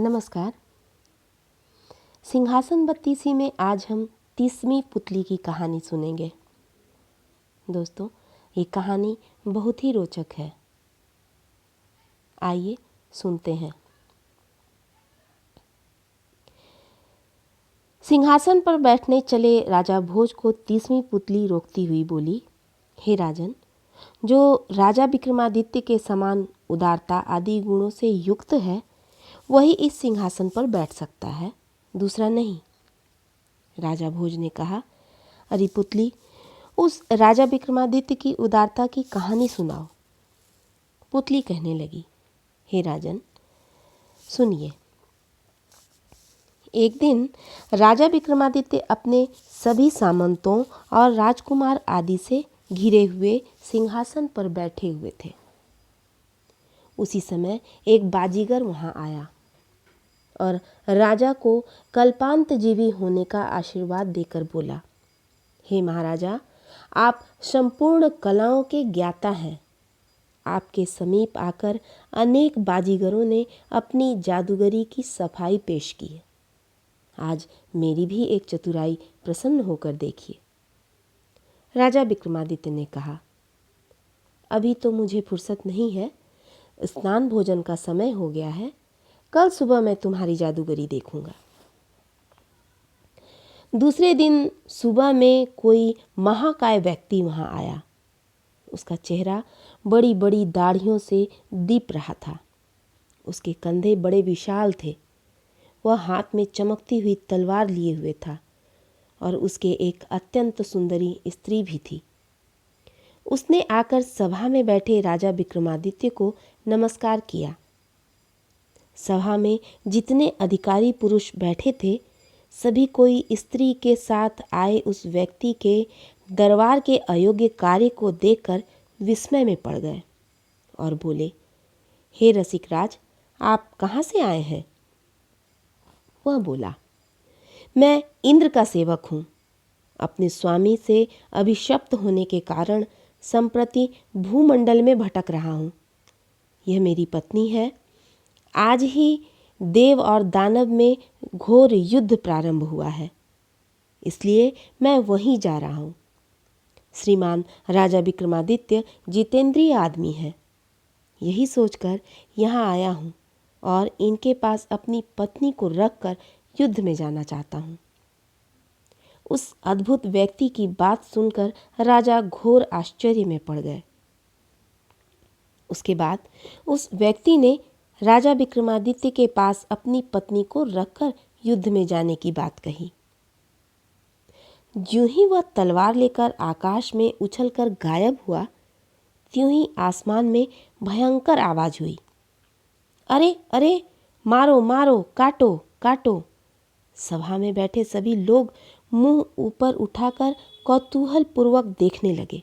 नमस्कार। सिंहासन बत्तीसी में आज हम 30वीं पुतली की कहानी सुनेंगे। दोस्तों, ये कहानी बहुत ही रोचक है। आइए सुनते हैं। सिंहासन पर बैठने चले राजा भोज को 30वीं पुतली रोकती हुई बोली, हे राजन, जो राजा विक्रमादित्य के समान उदारता आदि गुणों से युक्त है वही इस सिंहासन पर बैठ सकता है, दूसरा नहीं। राजा भोज ने कहा, अरे पुतली, उस राजा विक्रमादित्य की उदारता की कहानी सुनाओ। पुतली कहने लगी, हे राजन, सुनिए। एक दिन राजा विक्रमादित्य अपने सभी सामंतों और राजकुमार आदि से घिरे हुए सिंहासन पर बैठे हुए थे। उसी समय एक बाजीगर वहां आया और राजा को कल्पांत जीवी होने का आशीर्वाद देकर बोला, हे महाराजा, आप संपूर्ण कलाओं के ज्ञाता हैं। आपके समीप आकर अनेक बाजीगरों ने अपनी जादूगरी की सफाई पेश की है। आज मेरी भी एक चतुराई प्रसन्न होकर देखिए। राजा विक्रमादित्य ने कहा, अभी तो मुझे फुर्सत नहीं है, स्नान भोजन का समय हो गया है। कल सुबह मैं तुम्हारी जादूगरी देखूंगा। दूसरे दिन सुबह में कोई महाकाय व्यक्ति वहां आया। उसका चेहरा बड़ी बड़ी दाढ़ियों से दीप रहा था। उसके कंधे बड़े विशाल थे। वह हाथ में चमकती हुई तलवार लिए हुए था और उसके एक अत्यंत सुंदरी स्त्री भी थी। उसने आकर सभा में बैठे राजा विक्रमादित्य को नमस्कार किया। सभा में जितने अधिकारी पुरुष बैठे थे, सभी कोई स्त्री के साथ आए उस व्यक्ति के दरबार के अयोग्य कार्य को देखकर विस्मय में पड़ गए और बोले, हे रसिकराज, आप कहाँ से आए हैं? वह बोला, मैं इंद्र का सेवक हूँ। अपने स्वामी से अभिशप्त होने के कारण संप्रति भूमंडल में भटक रहा हूँ। यह मेरी पत्नी है। आज ही देव और दानव में घोर युद्ध प्रारंभ हुआ है, इसलिए मैं वहीं जा रहा हूँ। श्रीमान राजा विक्रमादित्य जितेंद्रिय आदमी है। यही सोचकर यहाँ आया हूँ और इनके पास अपनी पत्नी को रखकर युद्ध में जाना चाहता हूँ। उस अद्भुत व्यक्ति की बात सुनकर राजा घोर आश्चर्य में पड़ गए। उसके बाद उस व्यक्ति ने राजा विक्रमादित्य के पास अपनी पत्नी को रखकर युद्ध में जाने की बात कही। ज्यों ही वह तलवार लेकर आकाश में उछलकर गायब हुआ, त्यों ही आसमान में भयंकर आवाज हुई, अरे अरे, मारो मारो, काटो काटो। सभा में बैठे सभी लोग मुंह ऊपर उठाकर कौतूहल पूर्वक देखने लगे।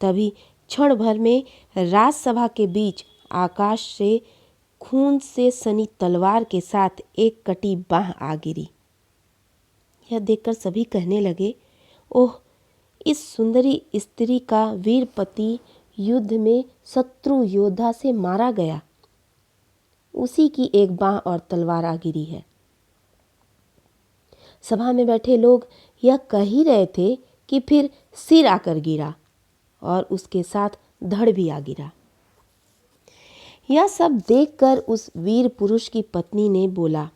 तभी क्षण भर में राजसभा के बीच आकाश से खून से सनी तलवार के साथ एक कटी बाह आ गिरी। यह देखकर सभी कहने लगे, ओह, इस सुंदरी स्त्री का वीर पति युद्ध में शत्रु योद्धा से मारा गया। उसी की एक बाह और तलवार आ गिरी है। सभा में बैठे लोग यह कह ही रहे थे कि फिर सिर आकर गिरा और उसके साथ धड़ भी आ गिरा। यह सब देखकर उस वीर पुरुष की पत्नी ने बोला,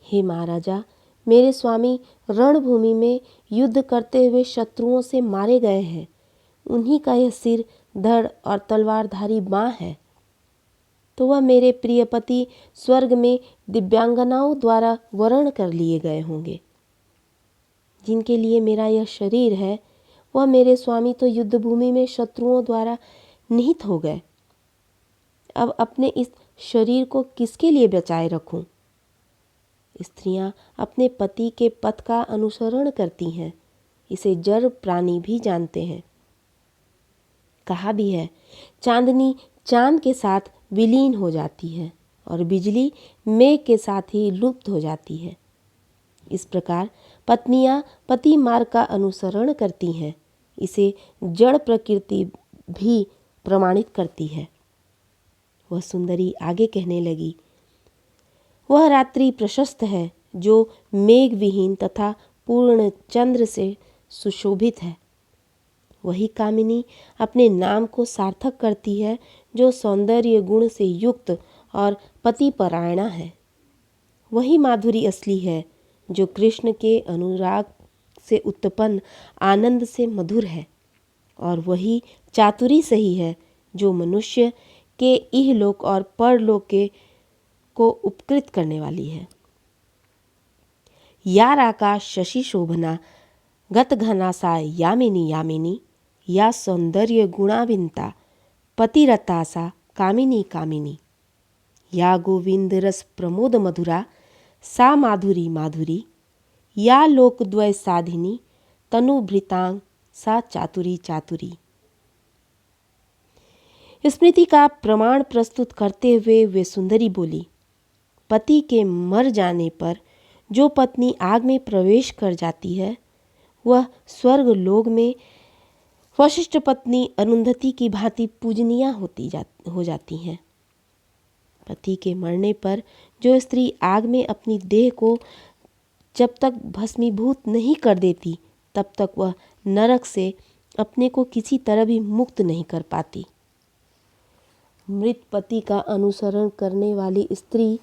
हे महाराजा, मेरे स्वामी रणभूमि में युद्ध करते हुए शत्रुओं से मारे गए हैं। उन्हीं का यह सिर, धड़ और तलवारधारी बाँ है। तो वह मेरे प्रिय पति स्वर्ग में दिव्यांगनाओं द्वारा वरण कर लिए गए होंगे। जिनके लिए मेरा यह शरीर है, वह मेरे स्वामी तो युद्धभूमि में शत्रुओं द्वारा निहित हो गए। अब अपने इस शरीर को किसके लिए बचाए रखूं? स्त्रियां अपने पति के पथ का अनुसरण करती हैं, इसे जड़ प्राणी भी जानते हैं। कहा भी है, चांदनी चांद के साथ विलीन हो जाती है और बिजली मेघ के साथ ही लुप्त हो जाती है। इस प्रकार पत्नियां पति मार्ग का अनुसरण करती हैं, इसे जड़ प्रकृति भी प्रमाणित करती है। वह सुंदरी आगे कहने लगी, वह रात्रि प्रशस्त है जो मेघ विहीन तथा पूर्ण चंद्र से सुशोभित है। वही कामिनी अपने नाम को सार्थक करती है जो सौंदर्य गुण से युक्त और पतिपरायणा है। वही माधुरी असली है जो कृष्ण के अनुराग से उत्पन्न आनंद से मधुर है, और वही चातुरी सही है जो मनुष्य के इहलोक और परलोक के को उपकृत करने वाली है। या राकाश शशि शोभना गत घनासा यामिनी यामिनी, या सौंदर्य गुणाविंता पतिरतासा कामिनी कामिनी, या गोविंद रस प्रमोद मधुरा सा माधुरी माधुरी, या लोकद्वय साधिनी तनुभृतांग सा चातुरी चातुरी। स्मृति का प्रमाण प्रस्तुत करते हुए वे सुंदरी बोली, पति के मर जाने पर जो पत्नी आग में प्रवेश कर जाती है वह स्वर्ग लोक में वशिष्ठ पत्नी अरुंधति की भांति पूजनीय हो जाती हैं। पति के मरने पर जो स्त्री आग में अपनी देह को जब तक भस्मीभूत नहीं कर देती तब तक वह नरक से अपने को किसी तरह भी मुक्त नहीं कर पाती। मृत पति का अनुसरण करने वाली स्त्री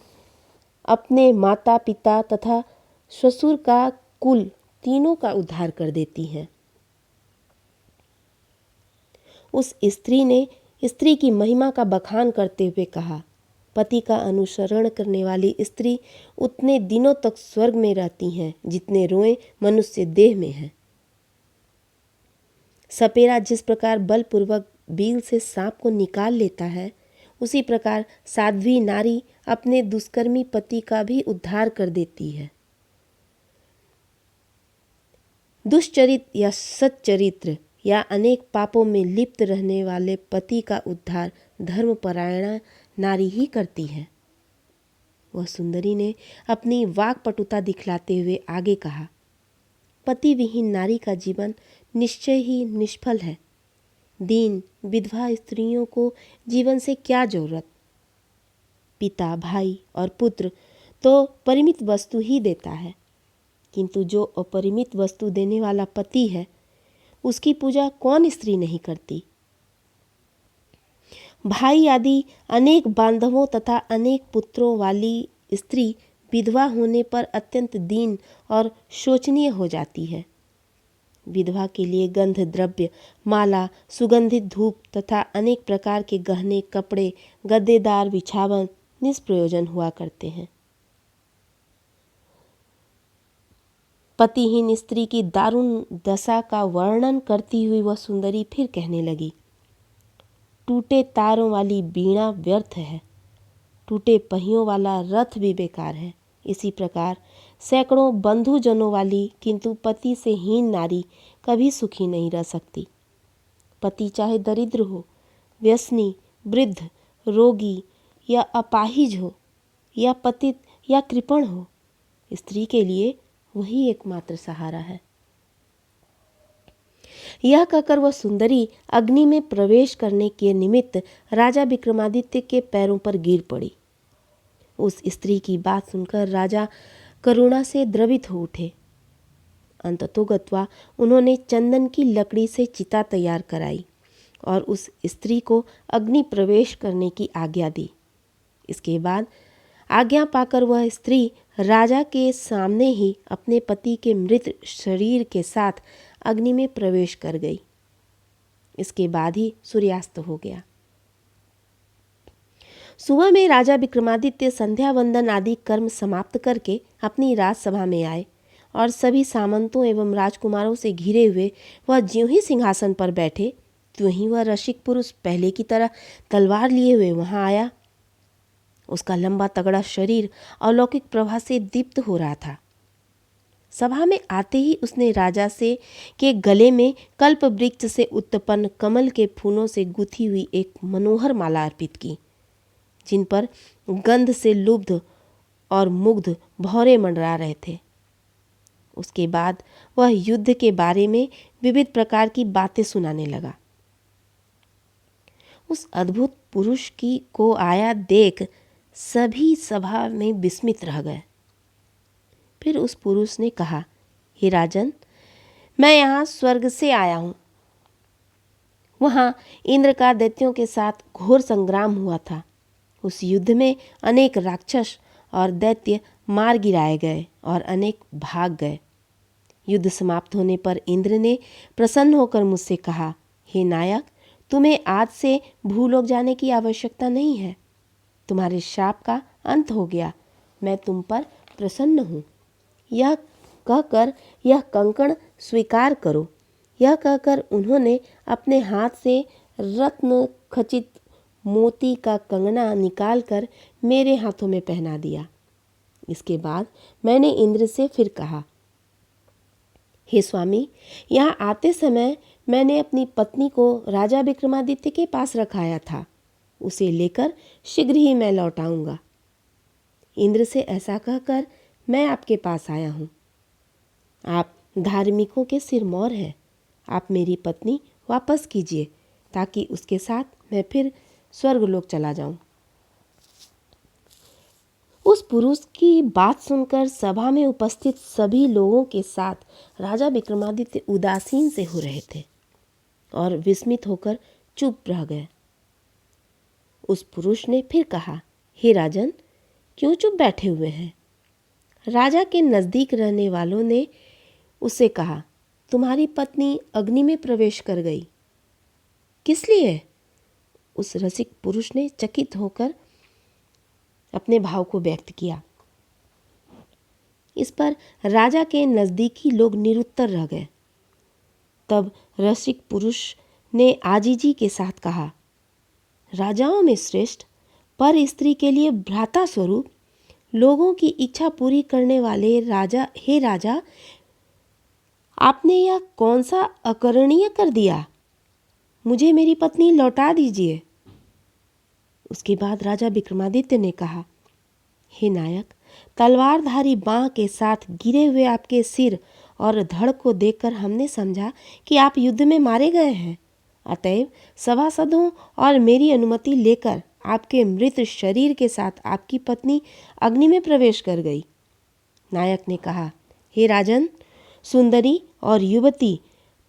अपने माता पिता तथा ससुर का कुल तीनों का उद्धार कर देती है। उस स्त्री ने स्त्री की महिमा का बखान करते हुए कहा, पति का अनुसरण करने वाली स्त्री उतने दिनों तक स्वर्ग में रहती हैं जितने रोएं मनुष्य देह में है। सपेरा जिस प्रकार बलपूर्वक बील से सांप को निकाल लेता है, उसी प्रकार साध्वी नारी अपने दुष्कर्मी पति का भी उद्धार कर देती है। दुष्चरित्र या सच्चरित्र या अनेक पापों में लिप्त रहने वाले पति का उद्धार धर्मपरायणा नारी ही करती है। वह सुंदरी ने अपनी वाक्पटुता दिखलाते हुए आगे कहा, पति विहीन नारी का जीवन निश्चय ही निष्फल है। दीन विधवा स्त्रियों को जीवन से क्या जरूरत। पिता, भाई और पुत्र तो परिमित वस्तु ही देता है, किंतु जो अपरिमित वस्तु देने वाला पति है उसकी पूजा कौन स्त्री नहीं करती। भाई आदि अनेक बांधवों तथा अनेक पुत्रों वाली स्त्री विधवा होने पर अत्यंत दीन और शोचनीय हो जाती है। विधवा के लिए गंध द्रव्य, माला, सुगंधित धूप तथा अनेक प्रकार के गहने, कपड़े, गद्देदार बिछावन निष्प्रयोजन हुआ करते हैं। पतिहीन स्त्री की दारुण दशा का वर्णन करती हुई वह सुंदरी फिर कहने लगी, टूटे तारों वाली वीणा व्यर्थ है, टूटे पहियों वाला रथ भी बेकार है। इसी प्रकार सैकड़ों बंधुजनों वाली किंतु पति से हीन नारी कभी सुखी नहीं रह सकती। पति चाहे दरिद्र हो, व्यसनी, वृद्ध, रोगी या अपाहिज हो, या पतित या कृपण हो, स्त्री के लिए वही एकमात्र सहारा है। यह कहकर वह सुंदरी अग्नि में प्रवेश करने के निमित्त राजा विक्रमादित्य के पैरों पर गिर पड़ी। उस स्त्री की बात सुनकर राजा करुणा से द्रवित हो उठे। अंततोगत्वा उन्होंने चंदन की लकड़ी से चिता तैयार कराई और उस स्त्री को अग्नि प्रवेश करने की आज्ञा दी। इसके बाद आज्ञा पाकर वह स्त्री राजा के सामने ही अपने पति के मृत शरीर के साथ अग्नि में प्रवेश कर गई। इसके बाद ही सूर्यास्त हो गया। सुबह में राजा विक्रमादित्य संध्या वंदन आदि कर्म समाप्त करके अपनी राजसभा में आए और सभी सामंतों एवं राजकुमारों से घिरे हुए वह ज्यों ही सिंहासन पर बैठे त्यों ही वह रसिक पुरुष पहले की तरह तलवार लिए हुए वहां आया। उसका लंबा तगड़ा शरीर अलौकिक प्रभा से दीप्त हो रहा था। सभा में आते ही उसने राजा से के गले में कल्प वृक्ष से उत्पन्न कमल के फूलों से गुथी हुई एक मनोहर माला अर्पित की, जिन पर गंध से लुब्ध और मुग्ध भौरे मंडरा रहे थे। उसके बाद वह युद्ध के बारे में विविध प्रकार की बातें सुनाने लगा। उस अद्भुत पुरुष की को आया देख सभी सभा में विस्मित रह गए। फिर उस पुरुष ने कहा, हे राजन, मैं यहाँ स्वर्ग से आया हूँ। वहाँ इंद्र का दैत्यों के साथ घोर संग्राम हुआ था। उस युद्ध में अनेक राक्षस और दैत्य मार गिराए गए और अनेक भाग गए। युद्ध समाप्त होने पर इंद्र ने प्रसन्न होकर मुझसे कहा, हे नायक, तुम्हें आज से भूलोक जाने की आवश्यकता नहीं है। तुम्हारे शाप का अंत हो गया। मैं तुम पर प्रसन्न हूँ। यह कहकर यह कंकण स्वीकार करो। यह कहकर उन्होंने अपने हाथ से रत्न खचित मोती का कंगना निकालकर मेरे हाथों में पहना दिया। इसके बाद मैंने इंद्र से फिर कहा, हे स्वामी, यहाँ आते समय मैंने अपनी पत्नी को राजा विक्रमादित्य के पास रखाया था। उसे लेकर शीघ्र ही मैं लौट आऊँगा। इंद्र से ऐसा कहकर मैं आपके पास आया हूँ। आप धार्मिकों के सिरमौर हैं। आप मेरी पत्नी वापस कीजिए ताकि उसके साथ मैं फिर स्वर्गलोक चला जाऊं। उस पुरुष की बात सुनकर सभा में उपस्थित सभी लोगों के साथ राजा विक्रमादित्य उदासीन से हो रहे थे और विस्मित होकर चुप रह गए। उस पुरुष ने फिर कहा, हे राजन, क्यों चुप बैठे हुए हैं? राजा के नज़दीक रहने वालों ने उससे कहा, तुम्हारी पत्नी अग्नि में प्रवेश कर गई। किस लिए? उस रसिक पुरुष ने चकित होकर अपने भाव को व्यक्त किया। इस पर राजा के नज़दीकी लोग निरुत्तर रह गए। तब रसिक पुरुष ने आजीजी के साथ कहा, राजाओं में श्रेष्ठ, पर स्त्री के लिए भ्राता स्वरूप, लोगों की इच्छा पूरी करने वाले राजा, हे राजा, आपने यह कौन सा अकरणीय कर दिया? मुझे मेरी पत्नी लौटा दीजिए। उसके बाद राजा विक्रमादित्य ने कहा, हे नायक, तलवारधारी बाण के साथ गिरे हुए आपके सिर और धड़ को देखकर हमने समझा कि आप युद्ध में मारे गए हैं। अतएव सभासदों और मेरी अनुमति लेकर आपके मृत शरीर के साथ आपकी पत्नी अग्नि में प्रवेश कर गई। नायक ने कहा, हे राजन, सुंदरी और युवती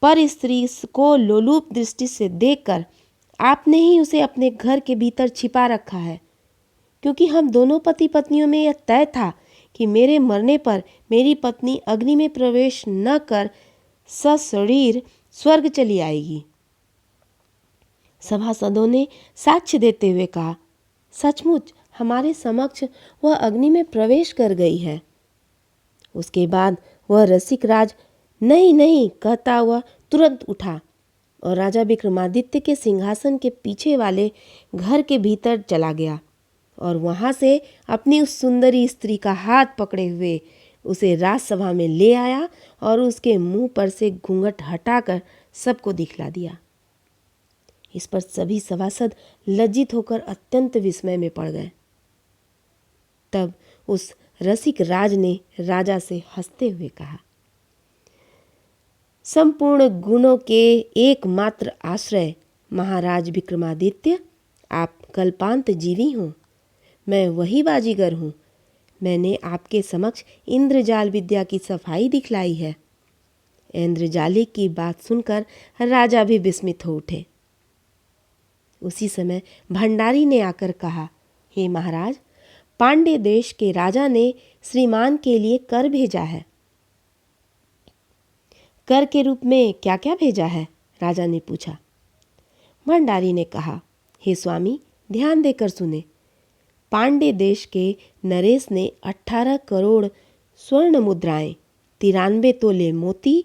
पर स्त्री को लोलुप दृष्टि से देखकर आपने ही उसे अपने घर के भीतर छिपा रखा है, क्योंकि हम दोनों पति पत्नियों में यह तय था कि मेरे मरने पर मेरी पत्नी अग्नि में प्रवेश न कर सशरीर स्वर्ग चली आएगी। सभासदों ने साक्ष्य देते हुए कहा, सचमुच हमारे समक्ष वह अग्नि में प्रवेश कर गई है। उसके बाद वह रसिक राज नहीं नहीं कहता हुआ तुरंत उठा और राजा विक्रमादित्य के सिंहासन के पीछे वाले घर के भीतर चला गया और वहां से अपनी उस सुंदरी स्त्री का हाथ पकड़े हुए उसे राजसभा में ले आया और उसके मुंह पर से घूंघट हटाकर सबको दिखला दिया। इस पर सभी सभासद लज्जित होकर अत्यंत विस्मय में पड़ गए। तब उस रसिक राज ने राजा से हंसते हुए कहा, संपूर्ण गुणों के एकमात्र आश्रय महाराज विक्रमादित्य, आप कल्पांत जीवी हो। मैं वही बाजीगर हूँ। मैंने आपके समक्ष इंद्रजाल विद्या की सफाई दिखलाई है। इंद्रजालिक की बात सुनकर राजा भी विस्मित हो उठे। उसी समय भंडारी ने आकर कहा, हे महाराज, पांड्य देश के राजा ने श्रीमान के लिए कर भेजा है। कर के रूप में क्या क्या भेजा है? राजा ने पूछा। भंडारी ने कहा, हे स्वामी, ध्यान देकर सुने। पांड्य देश के नरेश ने 18 करोड़ स्वर्ण मुद्राएं, 93 तोले मोती,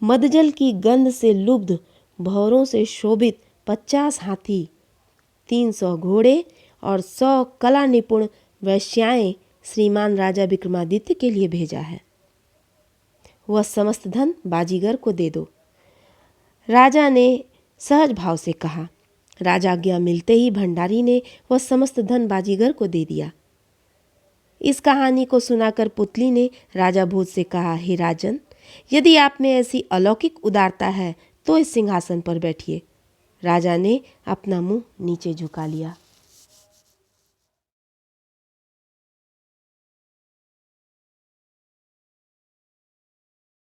मदजल की गंध से लुब्ध भौरों से शोभित 50 हाथी, 300 घोड़े और 100 कला निपुण वैश्याएं श्रीमान राजा विक्रमादित्य के लिए भेजा है। वह समस्त धन बाजीगर को दे दो। राजा ने सहज भाव से कहा। राजाज्ञा मिलते ही भंडारी ने वह समस्त धन बाजीगर को दे दिया। इस कहानी को सुनाकर पुतली ने राजा भोज से कहा, हे राजन, यदि आप में ऐसी अलौकिक उदारता है तो इस सिंहासन पर बैठिए। राजा ने अपना मुंह नीचे झुका लिया।